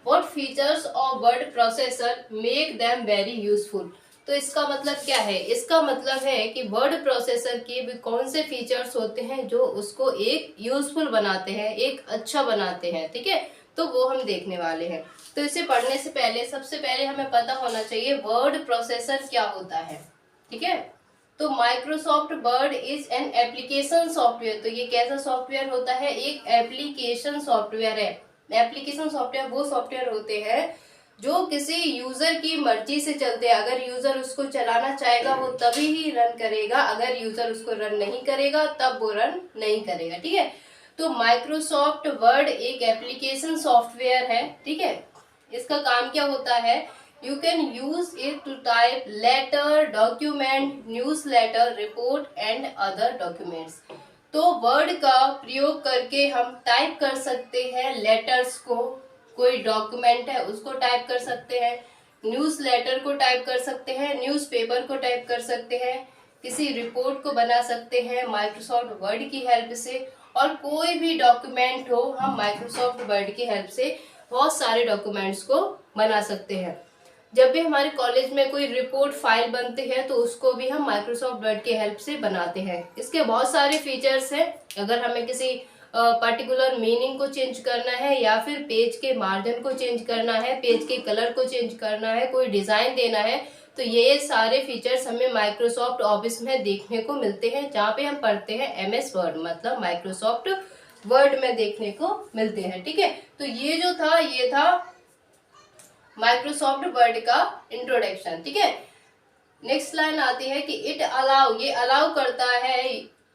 What features of word processor make them very useful. तो इसका मतलब क्या है, इसका मतलब है कि वर्ड प्रोसेसर के भी कौन से फीचर्स होते हैं जो उसको एक यूजफुल बनाते हैं, एक अच्छा बनाते हैं, ठीक है। तो वो हम देखने वाले हैं। तो इसे पढ़ने से पहले सबसे पहले हमें पता होना चाहिए वर्ड प्रोसेसर क्या होता है, ठीक है। तो Microsoft word is an application software. तो ये कैसा सॉफ्टवेयर होता है, एक एप्लीकेशन सॉफ्टवेयर है। एप्लीकेशन सॉफ्टवेयर वो सॉफ्टवेयर होते हैं जो किसी यूजर की मर्जी से चलते हैं। अगर यूजर उसको चलाना चाहेगा वो तभी ही रन करेगा, अगर यूजर उसको रन नहीं करेगा तब वो रन नहीं करेगा, ठीक है। तो माइक्रोसॉफ्ट वर्ड एक एप्लीकेशन सॉफ्टवेयर है, ठीक है। इसका काम क्या होता है, you can use it to type letter, document, news letter, report and other documents. तो वर्ड का प्रयोग करके हम टाइप कर सकते हैं लेटर्स को, कोई डॉक्यूमेंट है उसको टाइप कर सकते हैं, न्यूज लेटर को टाइप कर सकते हैं, न्यूज पेपर को टाइप कर सकते हैं, किसी रिपोर्ट को बना सकते हैं माइक्रोसॉफ्ट वर्ड की हेल्प से, और कोई भी डॉक्यूमेंट हो हम माइक्रोसॉफ्ट वर्ड की हेल्प से बहुत सारे डॉक्यूमेंट्स को बना सकते हैं। जब भी हमारे कॉलेज में कोई रिपोर्ट फाइल बनती है तो उसको भी हम माइक्रोसॉफ्ट वर्ड की हेल्प से बनाते हैं। इसके बहुत सारे फीचर्स हैं। अगर हमें किसी पर्टिकुलर मीनिंग को चेंज करना है, या फिर पेज के मार्जिन को चेंज करना है, पेज के कलर को चेंज करना है, कोई डिजाइन देना है, तो ये सारे फीचर्स हमें माइक्रोसॉफ्ट ऑफिस में देखने को मिलते हैं, जहाँ पे हम पढ़ते हैं एमएस वर्ड, मतलब माइक्रोसॉफ्ट वर्ड में देखने को मिलते हैं, ठीक है। तो ये जो था ये था माइक्रोसॉफ्ट वर्ड का इंट्रोडक्शन, ठीक है। नेक्स्ट लाइन आती है कि इट अलाउ, ये अलाउ करता है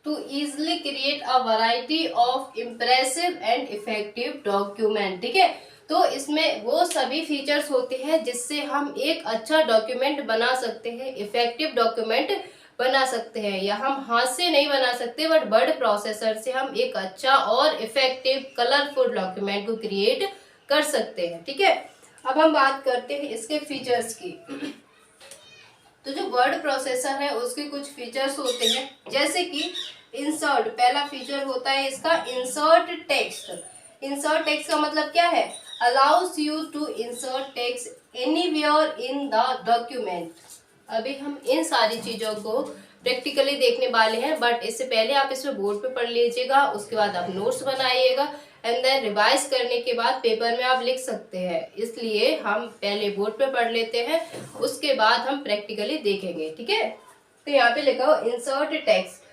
to easily create a variety of impressive and effective document, ठीक है। तो इसमें वो सभी फीचर्स होते हैं जिससे हम एक अच्छा डॉक्यूमेंट बना सकते हैं, इफेक्टिव डॉक्यूमेंट बना सकते हैं। या हम हाथ से नहीं बना सकते, बट वर्ड प्रोसेसर से हम एक अच्छा और इफेक्टिव कलरफुल डॉक्यूमेंट को क्रिएट कर सकते हैं, ठीक है। अब हम बात करते हैं इसके फीचर्स की। तो जो वर्ड प्रोसेसर है उसके कुछ फीचर्स होते हैं, जैसे कि इंसर्ट। पहला फीचर होता है इसका इंसर्ट टेक्स्ट। इंसर्ट टेक्स्ट का मतलब क्या है, allows you to insert text anywhere in the document. अभी हम इन सारी चीजों को प्रैक्टिकली देखने वाले हैं, बट इससे पहले आप इसमें बोर्ड पे पढ़ लीजिएगा, उसके बाद आप नोट्स बनाइएगा, एंड देन रिवाइज करने के बाद पेपर में आप लिख सकते हैं। इसलिए हम पहले बोर्ड पे पढ़ लेते हैं, उसके बाद हम प्रैक्टिकली देखेंगे, ठीक है। तो यहाँ पे लिखा हो इंसर्ट टेक्स्ट।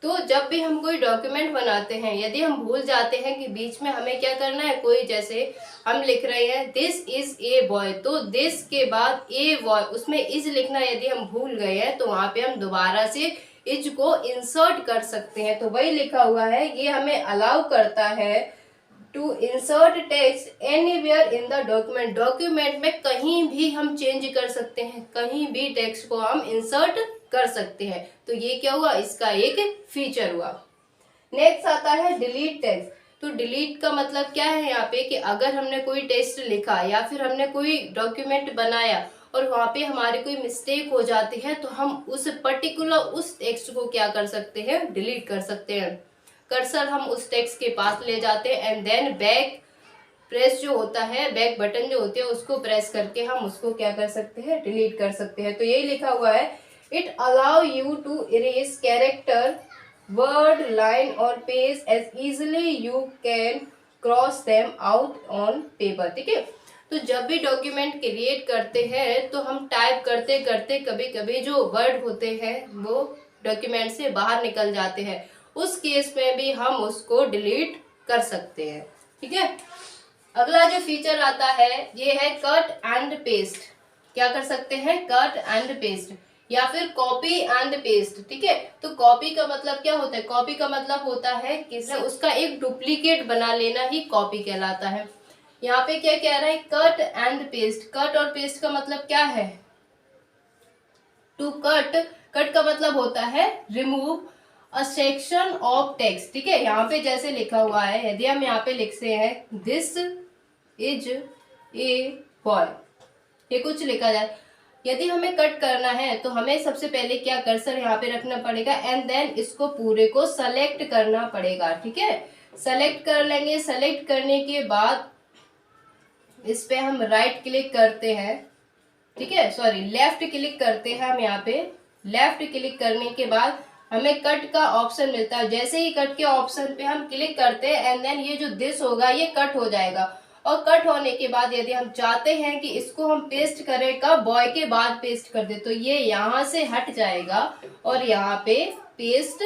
तो जब भी हम कोई डॉक्यूमेंट बनाते हैं, यदि हम भूल जाते हैं कि बीच में हमें क्या करना है, कोई जैसे हम लिख रहे हैं दिस इज ए बॉय, तो दिस के बाद ए बॉय, उसमें इज लिखना यदि हम भूल गए हैं तो वहां पे हम दोबारा से इज को इंसर्ट कर सकते हैं। तो वही लिखा हुआ है, ये हमें अलाउ करता है to insert text anywhere in the document. Document में कहीं भी हम चेंज कर सकते हैं, कहीं भी टेक्स्ट को हम इंसर्ट कर सकते हैं। तो ये क्या हुआ, इसका एक फीचर हुआ। नेक्स्ट आता है डिलीट टेक्स्ट। तो डिलीट का मतलब क्या है यहाँ पे, कि अगर हमने कोई टेक्स्ट लिखा या फिर हमने कोई डॉक्यूमेंट बनाया और वहां पे हमारी कोई मिस्टेक हो जाती है, तो हम उस पर्टिकुलर उस टेक्स्ट को क्या कर सकते हैं, डिलीट कर सकते हैं। कर्सर हम उस टेक्स्ट के पास ले जाते हैं, एंड देन बैक प्रेस जो होता है, बैक बटन जो होते हैं उसको प्रेस करके हम उसको क्या कर सकते हैं, डिलीट कर सकते हैं। तो यही लिखा हुआ है, it allow you to erase character, word, line और page as easily you can cross them out on paper, ठीक है। तो जब भी डॉक्यूमेंट क्रिएट करते हैं तो हम टाइप करते करते कभी कभी जो वर्ड होते हैं वो डॉक्यूमेंट से बाहर निकल जाते हैं, उस केस में भी हम उसको डिलीट कर सकते हैं, ठीक है। अगला जो फीचर आता है ये है कट एंड पेस्ट। क्या कर सकते हैं, कट एंड पेस्ट, या फिर कॉपी एंड पेस्ट, ठीक है। तो कॉपी का मतलब क्या होता है, कॉपी का मतलब होता है कि उसका एक डुप्लीकेट बना लेना ही कॉपी कहलाता है। यहाँ पे क्या कह रहा है, कट एंड पेस्ट। कट और पेस्ट का मतलब क्या है, टू कट, कट का मतलब होता है remove a section of text, ठीक है। यहाँ पे जैसे लिखा हुआ है, यदि हम यहाँ पे लिखते हैं दिस इज ए बॉय, ये कुछ लिखा जाए, यदि हमें कट करना है तो हमें सबसे पहले क्या कर्सर यहाँ पे रखना पड़ेगा, एंड देन इसको पूरे को सेलेक्ट करना पड़ेगा, ठीक है। सेलेक्ट कर लेंगे, सेलेक्ट करने के बाद इस पे हम राइट क्लिक करते हैं, ठीक है, सॉरी लेफ्ट क्लिक करते हैं हम यहाँ पे। लेफ्ट क्लिक करने के बाद हमें कट का ऑप्शन मिलता है। जैसे ही कट के ऑप्शन पे हम क्लिक करते हैं एंड देन ये जो दिस होगा ये कट हो जाएगा। और कट होने के बाद यदि हम चाहते हैं कि इसको हम पेस्ट करें, कब, बॉय के बाद पेस्ट कर दे, तो ये यहाँ से हट जाएगा और यहाँ पे पेस्ट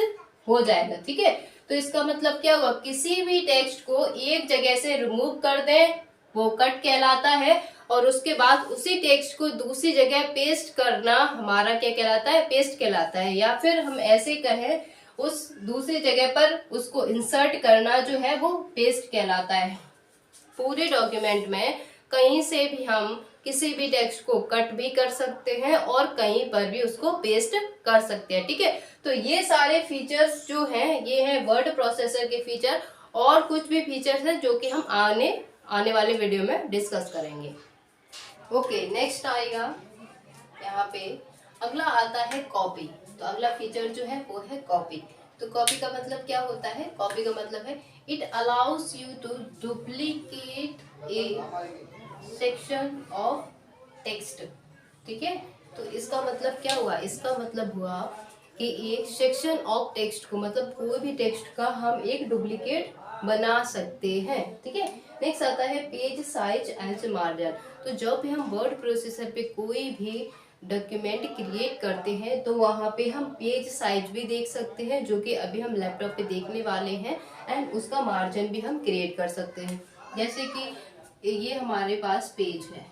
हो जाएगा, ठीक है। तो इसका मतलब क्या होगा, किसी भी टेक्स्ट को एक जगह से रिमूव कर दें वो कट कहलाता है, और उसके बाद उसी टेक्स्ट को दूसरी जगह पेस्ट करना हमारा क्या कहलाता है, पेस्ट कहलाता है। या फिर हम ऐसे कहें, उस दूसरी जगह पर उसको इंसर्ट करना जो है वो पेस्ट कहलाता है। पूरे डॉक्यूमेंट में कहीं से भी हम किसी भी टेक्स्ट को कट भी कर सकते हैं और कहीं पर भी उसको पेस्ट कर सकते हैं, ठीक है। तो ये सारे फीचर्स जो हैं ये हैं वर्ड प्रोसेसर के फीचर, और कुछ भी फीचर्स हैं जो कि हम आने वाले वीडियो में डिस्कस करेंगे। ओके, नेक्स्ट आएगा यहाँ पे, अगला आता है कॉपी। तो अगला फीचर जो है वो है कॉपी। तो कॉपी का मतलब क्या होता है, कॉपी का मतलब है it allows you to duplicate a section of text, ठीक है। तो इसका मतलब क्या हुआ, इसका मतलब हुआ कि एक सेक्शन ऑफ टेक्स्ट को, मतलब कोई भी टेक्स्ट का हम एक डुप्लीकेट बना सकते हैं, ठीक है। नेक्स्ट आता है पेज साइज एंड मार्जिन। तो जब भी हम वर्ड प्रोसेसर पे कोई भी डॉक्यूमेंट क्रिएट करते हैं तो वहाँ पे हम पेज साइज भी देख सकते हैं, जो कि अभी हम लैपटॉप पे देखने वाले हैं, एंड उसका मार्जिन भी हम क्रिएट कर सकते हैं। जैसे कि ये हमारे पास पेज है,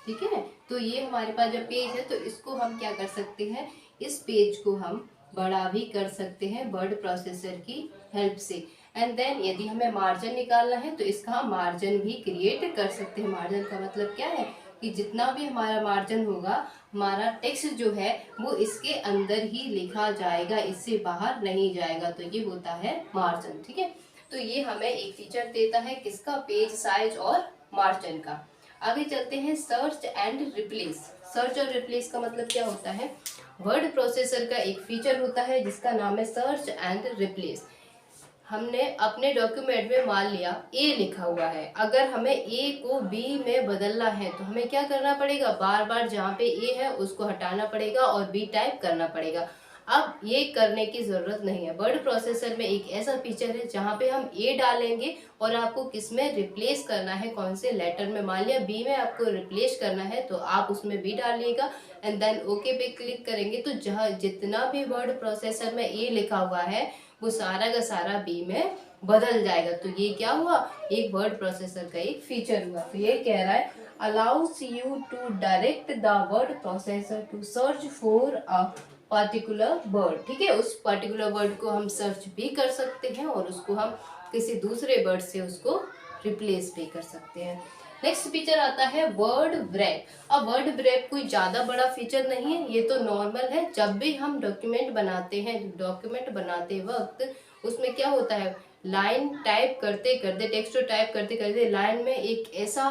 ठीक है। तो ये हमारे पास जब पेज है तो इसको हम क्या कर सकते हैं, इस पेज को हम बड़ा भी कर सकते हैं वर्ड प्रोसेसर की हेल्प से। एंड देन यदि हमें मार्जिन निकालना है तो इसका हम मार्जिन भी क्रिएट कर सकते हैं। मार्जिन का मतलब क्या है कि जितना भी हमारा मार्जिन होगा, हमारा टेक्स्ट जो है वो इसके अंदर ही लिखा जाएगा, इससे बाहर नहीं जाएगा। तो ये होता है मार्जिन, ठीक है। तो ये हमें एक फीचर देता है किसका, पेज साइज और मार्जिन का। आगे चलते हैं सर्च एंड रिप्लेस। सर्च और रिप्लेस का मतलब क्या होता है, वर्ड प्रोसेसर का एक फीचर होता है जिसका नाम है सर्च एंड रिप्लेस। हमने अपने डॉक्यूमेंट में मान लिया ए लिखा हुआ है, अगर हमें ए को बी में बदलना है तो हमें क्या करना पड़ेगा, बार बार जहाँ पे ए है उसको हटाना पड़ेगा और बी टाइप करना पड़ेगा। अब ये करने की जरूरत नहीं है। वर्ड प्रोसेसर में एक ऐसा फीचर है जहाँ पे हम ए डालेंगे और आपको किस में रिप्लेस करना है, कौन से लेटर में, मान लिया बी में आपको रिप्लेस करना है तो आप उसमें बी डालिएगा एंड देन ओके पे क्लिक करेंगे। तो जहाँ जितना भी वर्ड प्रोसेसर में ए लिखा हुआ है वो सारा का सारा बी में बदल जाएगा। तो ये क्या हुआ, एक वर्ड प्रोसेसर का एक फीचर हुआ। तो ये कह रहा है allows you to direct the word processor to search for a particular word, ठीक है। उस पर्टिकुलर वर्ड को हम सर्च भी कर सकते हैं और उसको हम किसी दूसरे वर्ड से उसको रिप्लेस भी कर सकते हैं। नेक्स्ट फीचर आता है वर्ड ब्रेक। अब वर्ड ब्रेक कोई ज्यादा बड़ा फीचर नहीं है, ये तो नॉर्मल है। जब भी हम डॉक्यूमेंट बनाते हैं, डॉक्यूमेंट बनाते वक्त उसमें क्या होता है, लाइन टाइप करते करते, टेक्स्ट टाइप करते करते लाइन में एक ऐसा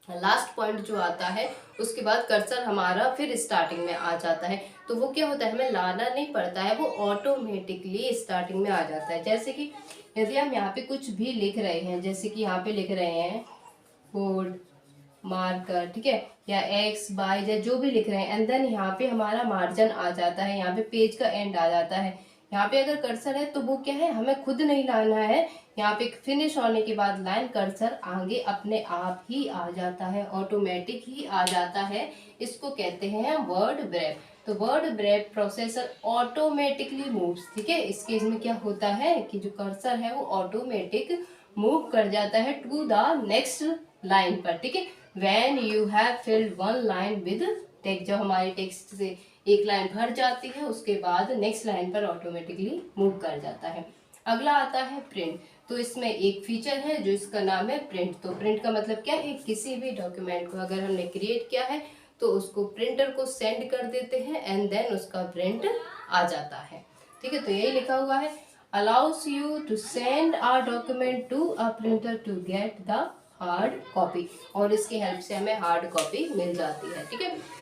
लास्ट पॉइंट जो आता है उसके बाद कर्सर हमारा फिर स्टार्टिंग में आ जाता है। तो वो क्या होता है, हमें लाना नहीं पड़ता है, वो ऑटोमेटिकली स्टार्टिंग में आ जाता है। जैसे कि यदि हम यहाँ पे कुछ भी लिख रहे हैं, जैसे कि यहाँ पे लिख रहे हैं कोड मार्कर, ठीक है, या एक्स वाई या जो भी लिख रहे हैं, एंड देन यहाँ पे हमारा मार्जिन आ जाता है, यहाँ पे पेज का एंड आ जाता है। यहाँ पे अगर कर्सर है तो वो क्या है, हमें खुद नहीं लाना है। यहाँ पे फिनिश होने के बाद लाइन कर्सर आगे अपने आप ही आ जाता है, ऑटोमेटिक ही आ जाता है। इसको कहते हैं वर्ड ब्रेक। तो word break processor automatically moves, ठीक है। इस केस में क्या होता है कि जो कर्सर है वो ऑटोमेटिक मूव कर जाता है टू द नेक्स्ट लाइन पर, ठीक है। When you have filled one line with text, जब हमारी टेक्स्ट से एक लाइन भर जाती है उसके बाद नेक्स्ट लाइन पर ऑटोमेटिकली मूव कर जाता है। अगला आता है प्रिंट। तो इसमें एक फीचर है जो इसका नाम है प्रिंट। तो प्रिंट का मतलब क्या है, किसी भी डॉक्यूमेंट को अगर हमने क्रिएट किया है तो उसको प्रिंटर को सेंड कर देते हैं एंड देन उसका प्रिंट आ जाता है, ठीक है। तो यही लिखा हुआ है allows you to send a document to a printer to get the hard copy, और इसकी हेल्प से हमें हार्ड कॉपी मिल जाती है, ठीक है।